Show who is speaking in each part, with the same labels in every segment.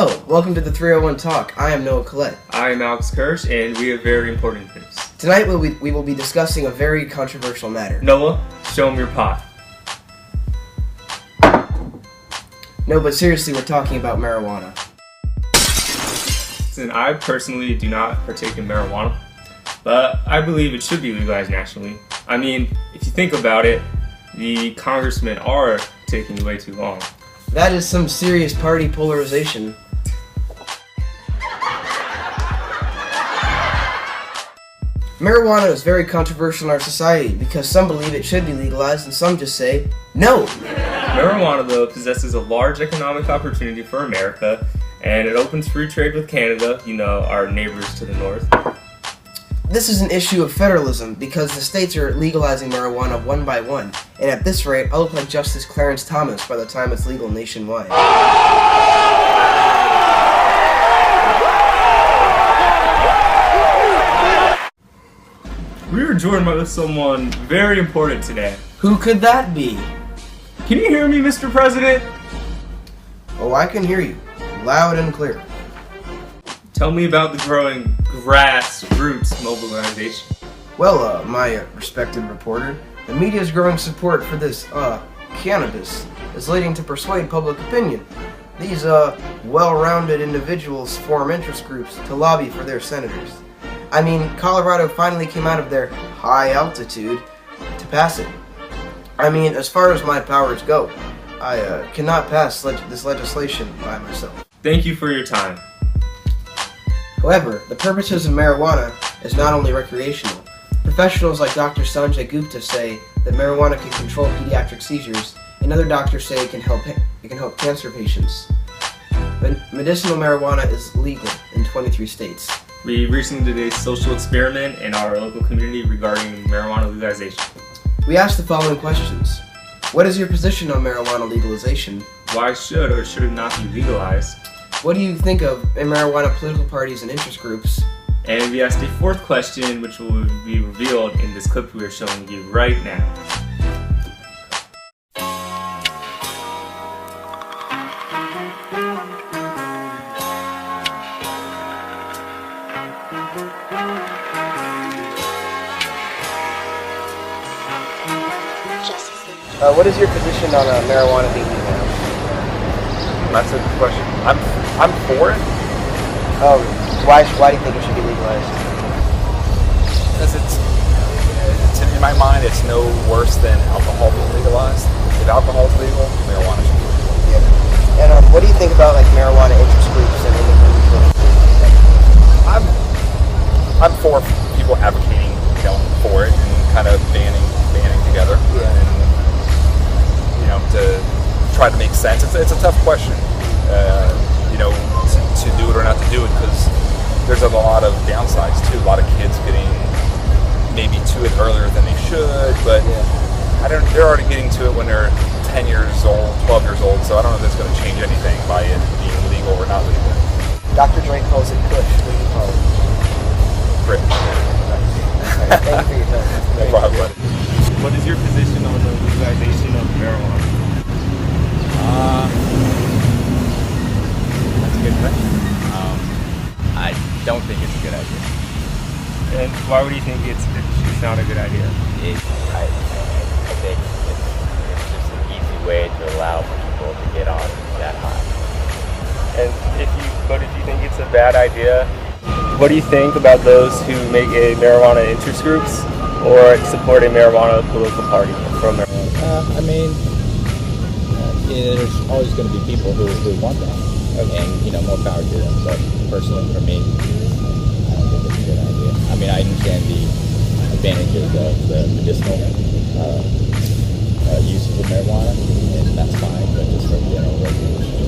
Speaker 1: Hello, welcome to the 301 Talk. I am Noah Collette.
Speaker 2: I am Alex Kirsch, and we have very important news.
Speaker 1: Tonight we will be discussing a very controversial matter.
Speaker 2: Noah, show him your pot.
Speaker 1: No, but seriously, we're talking about marijuana.
Speaker 2: And I personally do not partake in marijuana, but I believe it should be legalized nationally. I mean, if you think about it, the congressmen are taking way too long.
Speaker 1: That is some serious party polarization. Marijuana is very controversial in our society because some believe it should be legalized and some just say no.
Speaker 2: Marijuana, though, possesses a large economic opportunity for America, and it opens free trade with Canada, our neighbors to the north.
Speaker 1: This is an issue of federalism because the states are legalizing marijuana one by one, and at this rate, I'll look like Justice Clarence Thomas by the time it's legal nationwide.
Speaker 2: We were joined by someone very important today.
Speaker 1: Who could that be?
Speaker 2: Can you hear me, Mr. President?
Speaker 1: Oh, I can hear you, loud and clear.
Speaker 2: Tell me about the growing grassroots mobilization.
Speaker 1: Well, my respected reporter, the media's growing support for this, cannabis is leading to persuade public opinion. These, well-rounded individuals form interest groups to lobby for their senators. I mean, Colorado finally came out of their high altitude to pass it. I mean, as far as my powers go, I cannot pass this legislation by myself.
Speaker 2: Thank you for your time.
Speaker 1: However, the purposes of marijuana is not only recreational. Professionals like Dr. Sanjay Gupta say that marijuana can control pediatric seizures, and other doctors say it can help cancer patients. Medicinal marijuana is legal in 23 states.
Speaker 2: We recently did a social experiment in our local community regarding marijuana legalization.
Speaker 1: We asked the following questions. What is your position on marijuana legalization?
Speaker 2: Why should or should it not be legalized?
Speaker 1: What do you think of marijuana political parties and interest groups?
Speaker 2: And we asked a fourth question, which will be revealed in this clip we are showing you right now.
Speaker 1: What is your position on marijuana being legalized?
Speaker 3: That's a good question. I'm for it.
Speaker 1: Why do you think it should be legalized?
Speaker 3: Because it's in my mind, it's no worse than alcohol being legalized. If alcohol is legal, marijuana should be legal.
Speaker 1: Yeah. And what do you think about like marijuana interest groups and independent groups?
Speaker 3: I'm for people advocating, for it and kind of banding together.
Speaker 1: Yeah.
Speaker 3: And, to try to make sense. It's a tough question, to do it or not to do it, because there's a lot of downsides too. A lot of kids getting maybe to it earlier than they should, but they're already getting to it when they're 10 years old, 12 years old, so I don't know if that's going to change anything by it being legal or not legal.
Speaker 1: Dr. Dre calls it Kush. What do you call it?
Speaker 3: Great.
Speaker 1: Thank you for your time.
Speaker 3: No problem.
Speaker 2: What is your position on the legalization of marijuana?
Speaker 4: That's a good question. I don't think it's a good idea.
Speaker 2: And why would you think it's not a good idea?
Speaker 4: I think it's just an easy way to allow people to get on that high.
Speaker 2: And if you think it's a bad idea, what do you think about those who make a marijuana interest groups or support a marijuana political party from marijuana?
Speaker 5: There's always going to be people who want that, and more power to them. But personally, for me, I don't think it's a good idea. I understand the advantages of the medicinal uses of marijuana, and that's fine. But just for general regulation,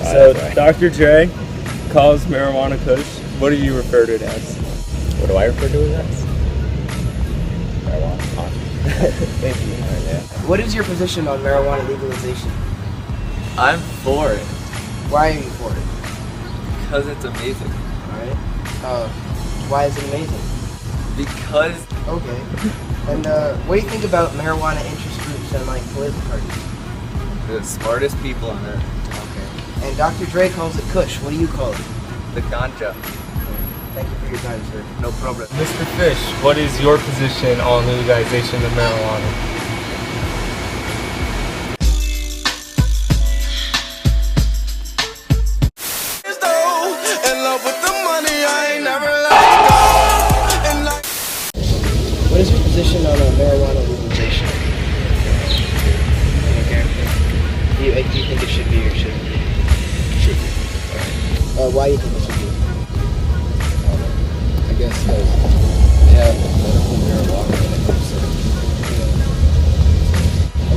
Speaker 2: So Dr. Dre calls marijuana Kush. What do you refer to it as?
Speaker 5: what do I refer to it as? Marijuana.
Speaker 1: Thank you. What is your position on marijuana legalization?
Speaker 6: I'm for it
Speaker 1: Why are you for it?
Speaker 6: because it's amazing.
Speaker 1: Alright. Why is it amazing?
Speaker 6: Because
Speaker 1: Okay. And what do you think about marijuana interest groups and like political parties?
Speaker 6: The smartest people on earth.
Speaker 1: And Dr. Dre calls it Kush. What do you call it?
Speaker 6: The ganja.
Speaker 1: Thank you for your time, sir.
Speaker 6: No problem.
Speaker 2: Mr. Fish, what is your position on legalization of marijuana?
Speaker 1: What is your position on marijuana legalization? Do you think it should be or shouldn't be?
Speaker 5: Should be.
Speaker 1: Why do you think it should be?
Speaker 5: I guess because they have medical marijuana in it. So,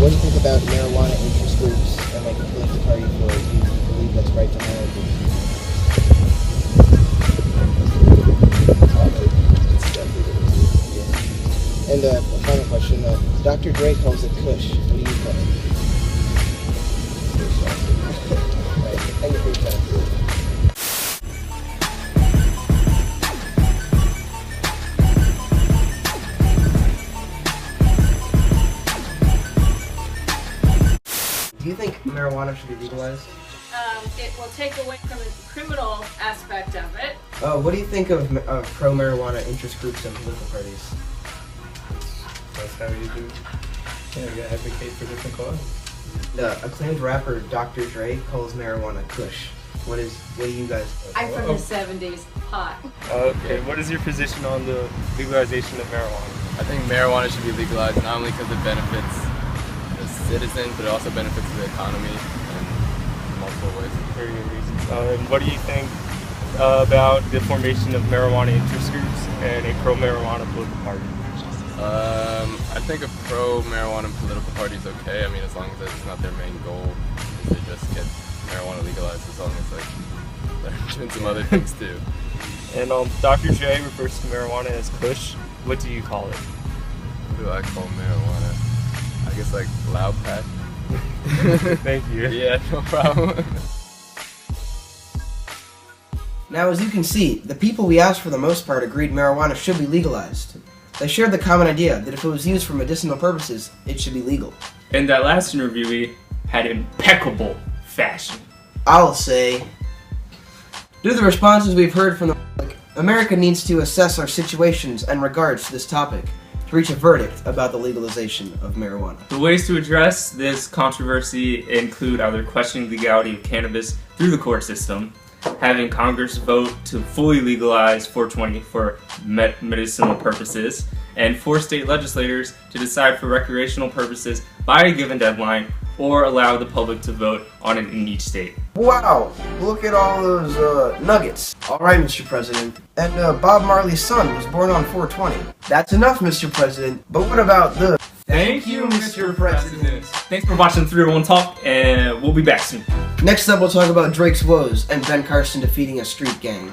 Speaker 1: What do you think about marijuana interest groups and like the political party for it? Do you believe that's right to have?
Speaker 5: it's definitely going to be.
Speaker 1: And a final question, Dr. Dre calls it Kush. What do you call it? Right. Thank you for your time. Do you think marijuana should be legalized?
Speaker 7: It will take away from the criminal aspect of it.
Speaker 1: What do you think of pro-marijuana interest groups and political parties?
Speaker 2: That's how you do. Yeah, you gotta advocate for different causes.
Speaker 1: The acclaimed rapper Dr. Dre calls marijuana Kush. What do you guys think?
Speaker 7: I'm from the 70s. Hot.
Speaker 2: Okay, what is your position on the legalization of marijuana?
Speaker 8: I think marijuana should be legalized not only because it benefits the citizens, but it also benefits the economy in multiple ways.
Speaker 2: For your reasons. And what do you think about the formation of marijuana interest groups and a pro-marijuana political party?
Speaker 8: I think a pro-marijuana political party is okay. I mean, as long as it's not their main goal, is to just get marijuana legalized. As long as like they're doing some other things too.
Speaker 2: And Dr. J refers to marijuana as Kush. What do you call it?
Speaker 8: What do I call marijuana? I guess like loud pack.
Speaker 2: Thank you.
Speaker 8: Yeah, no problem.
Speaker 1: Now, as you can see, the people we asked for the most part agreed marijuana should be legalized. They shared the common idea that if it was used for medicinal purposes, it should be legal.
Speaker 2: And that last interviewee had impeccable fashion.
Speaker 1: I'll say, due to the responses we've heard from the public, America needs to assess our situations in regards to this topic to reach a verdict about the legalization of marijuana.
Speaker 2: The ways to address this controversy include either questioning the legality of cannabis through the court system, having Congress vote to fully legalize 420 for medicinal purposes, and force state legislators to decide for recreational purposes by a given deadline, or allow the public to vote on it in each state.
Speaker 1: Wow, look at all those nuggets. Alright, Mr. President. And Bob Marley's son was born on 420. That's enough, Mr. President. But what about the...
Speaker 2: Thank you, Mr. President. Thanks for watching 301 Talk, and we'll be back soon.
Speaker 1: Next up, we'll talk about Drake's woes and Ben Carson defeating a street gang.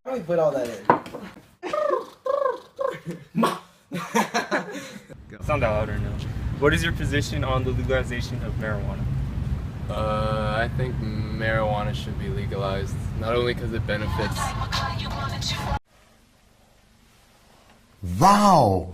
Speaker 1: How do we put all that in?
Speaker 2: Sound that louder now. What is your position on the legalization of marijuana?
Speaker 8: I think marijuana should be legalized, not only because it benefits.
Speaker 9: Wow!